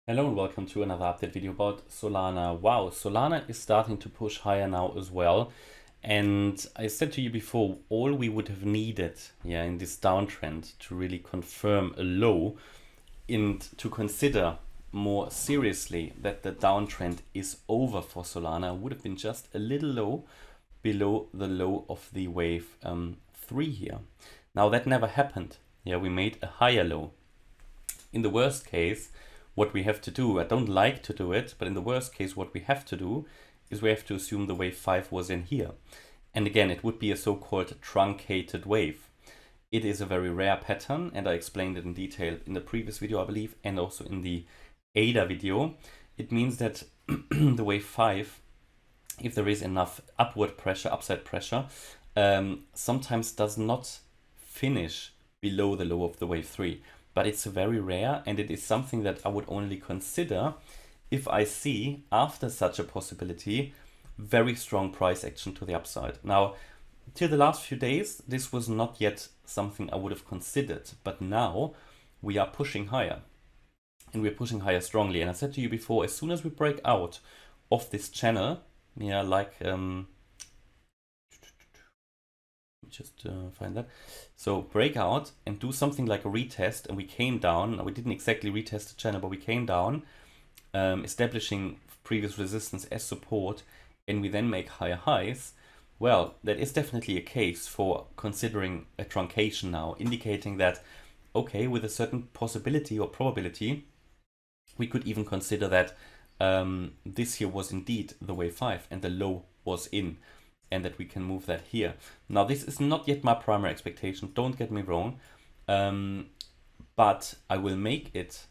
Hello and welcome to another update video about Solana. Wow, Solana is starting to push higher now as well. And I said to you before, all we would have needed in this downtrend to really confirm a low and to consider more seriously that the downtrend is over for Solana would have been just a little low below the low of the wave 3 here. Now that never happened. We made a higher low. In the worst case, what we have to do, I don't like to do it, but in the worst case, what we have to do is we have to assume the wave 5 was in here. And again, it would be a so-called truncated wave. It is a very rare pattern, and I explained it in detail in the previous video, I believe, and also in the ADA video. It means that the wave 5, if there is enough upward pressure, upside pressure, sometimes does not finish below the low of the wave 3. But it's very rare, and it is something that I would only consider if I see, after such a possibility, very strong price action to the upside. Now, till the last few days, this was not yet something I would have considered, but now we are pushing higher, and we're pushing higher strongly. And I said to you before, as soon as we break out of this channel, find that. So break out and do something like a retest, and we came down. We didn't exactly retest the channel, but we came down, establishing previous resistance as support, and we then make higher highs. Well, that is definitely a case for considering a truncation now, indicating that, okay, with a certain possibility or probability, we could even consider that this here was indeed the wave 5 and the low was in, and that we can move that here. Now, this is not yet my primary expectation, don't get me wrong, but I will make it,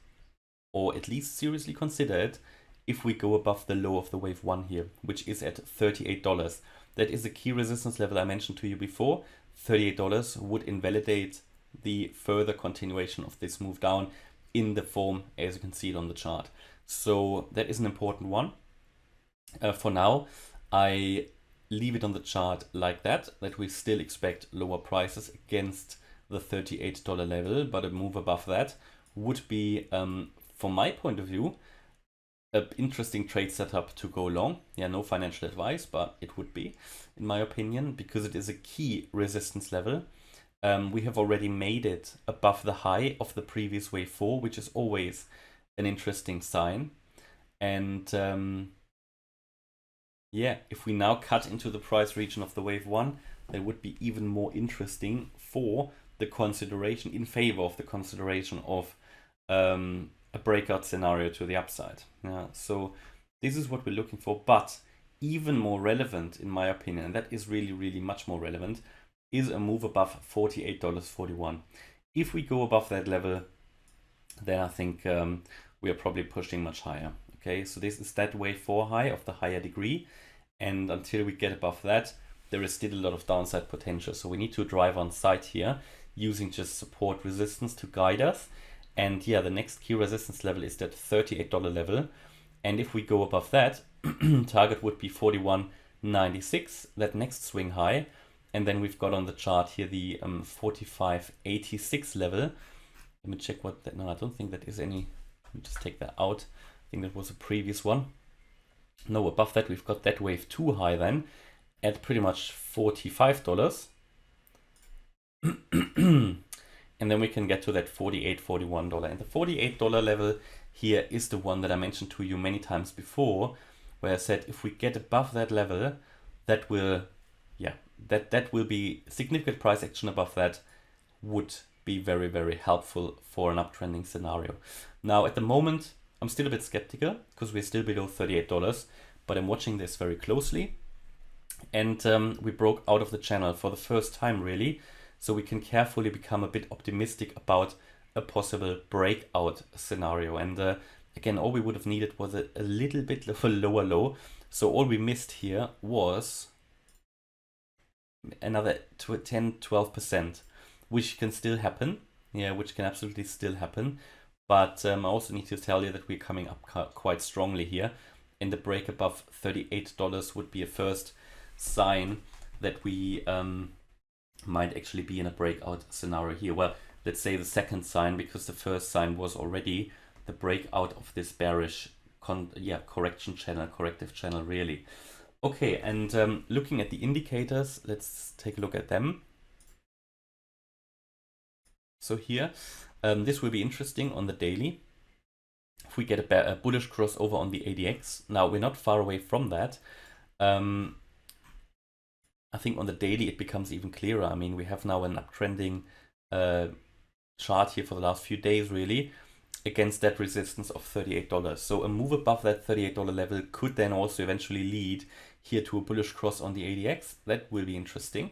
or at least seriously consider it, if we go above the low of the wave 1 here, which is at $38. That is a key resistance level I mentioned to you before. $38 would invalidate the further continuation of this move down in the form as you can see it on the chart. So that is an important one. For now, I leave it on the chart like that we still expect lower prices against the $38 level, but a move above that would be, from my point of view, an interesting trade setup to go long. No financial advice, but it would be, in my opinion, because it is a key resistance level. We have already made it above the high of the previous wave 4, which is always an interesting sign. And if we now cut into the price region of the wave 1, that would be even more interesting for the consideration, in favor of the consideration of a breakout scenario to the upside. So this is what we're looking for, but even more relevant, in my opinion, and that is really, really much more relevant, is a move above $48.41. If we go above that level, then I think we are probably pushing much higher. Okay, so this is that wave 4 high of the higher degree, and until we get above that, there is still a lot of downside potential. So we need to drive on site here using just support resistance to guide us. And the next key resistance level is that $38 level. And if we go above that, target would be 41.96, that next swing high. And then we've got on the chart here the 45.86 level. Let me check what that, no, I don't think that is any, let me just take that out. I think that was a previous one. No, above that we've got that wave 2 high then at pretty much $45. And then we can get to that $48, $41. And the $48 level here is the one that I mentioned to you many times before, where I said if we get above that level, that will, that will be significant price action above that would be very, very helpful for an uptrending scenario. Now, at the moment, I'm still a bit skeptical because we're still below $38, but I'm watching this very closely. And we broke out of the channel for the first time, really. So we can carefully become a bit optimistic about a possible breakout scenario. And again, all we would have needed was a little bit of a lower low. So all we missed here was another 10-12%, which can still happen. Which can absolutely still happen. But I also need to tell you that we're coming up quite strongly here. And the break above $38 would be a first sign that we might actually be in a breakout scenario here. Well, let's say the second sign, because the first sign was already the breakout of this bearish corrective channel really. Okay, and looking at the indicators, let's take a look at them. So here, this will be interesting on the daily. If we get a bullish crossover on the ADX, now we're not far away from that. I think on the daily it becomes even clearer. I mean, we have now an uptrending chart here for the last few days really against that resistance of $38. So a move above that $38 level could then also eventually lead here to a bullish cross on the ADX. That will be interesting.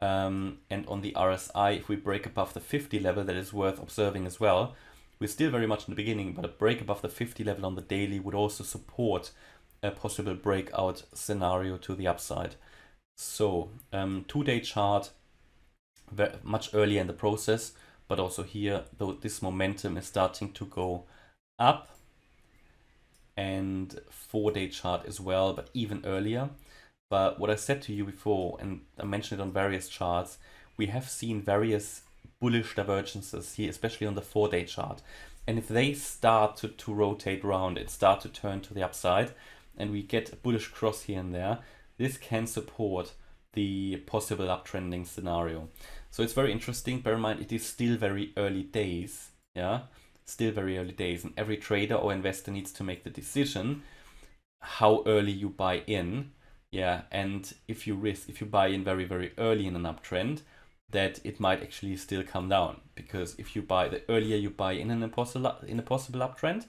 And on the RSI, if we break above the 50 level, that is worth observing as well. We're still very much in the beginning, but a break above the 50 level on the daily would also support a possible breakout scenario to the upside. So 2-day chart, very much earlier in the process, but also here, though this momentum is starting to go up, and 4-day chart as well, but even earlier. But what I said to you before, and I mentioned it on various charts, we have seen various bullish divergences here, especially on the 4-day chart. And if they start to rotate around and start to turn to the upside, and we get a bullish cross here and there, this can support the possible uptrending scenario. So it's very interesting. Bear in mind, it is still very early days. Yeah, still very early days. And every trader or investor needs to make the decision how early you buy in. Yeah, and if you buy in very, very early in an uptrend, that it might actually still come down. Because if you buy, the earlier you buy in a possible uptrend,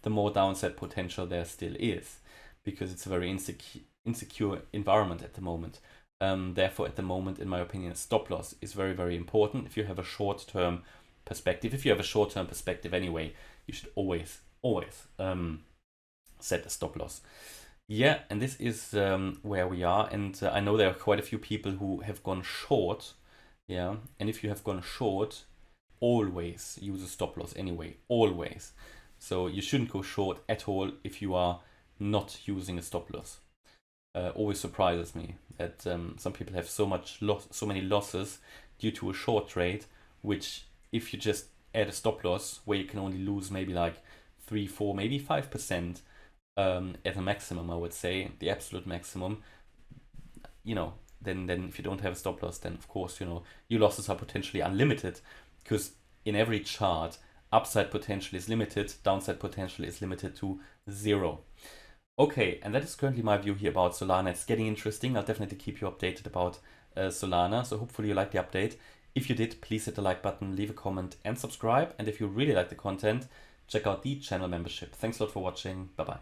the more downside potential there still is. Because it's a very insecure environment at the moment. Therefore, at the moment, in my opinion, a stop loss is very, very important. If you have a short-term perspective, anyway, you should always set a stop loss. Yeah, and this is where we are. And I know there are quite a few people who have gone short. Yeah, and if you have gone short, always use a stop loss anyway, always. So you shouldn't go short at all if you are not using a stop loss. Always surprises me that some people have so many losses due to a short trade, which if you just add a stop loss where you can only lose maybe like 3, 4, maybe 5% at a maximum, I would say, the absolute maximum, then if you don't have a stop loss, then of course, your losses are potentially unlimited, because in every chart, upside potential is limited, downside potential is limited to 0. Okay, and that is currently my view here about Solana. It's getting interesting. I'll definitely keep you updated about Solana. So hopefully you liked the update. If you did, please hit the like button, leave a comment and subscribe. And if you really like the content, check out the channel membership. Thanks a lot for watching. Bye-bye.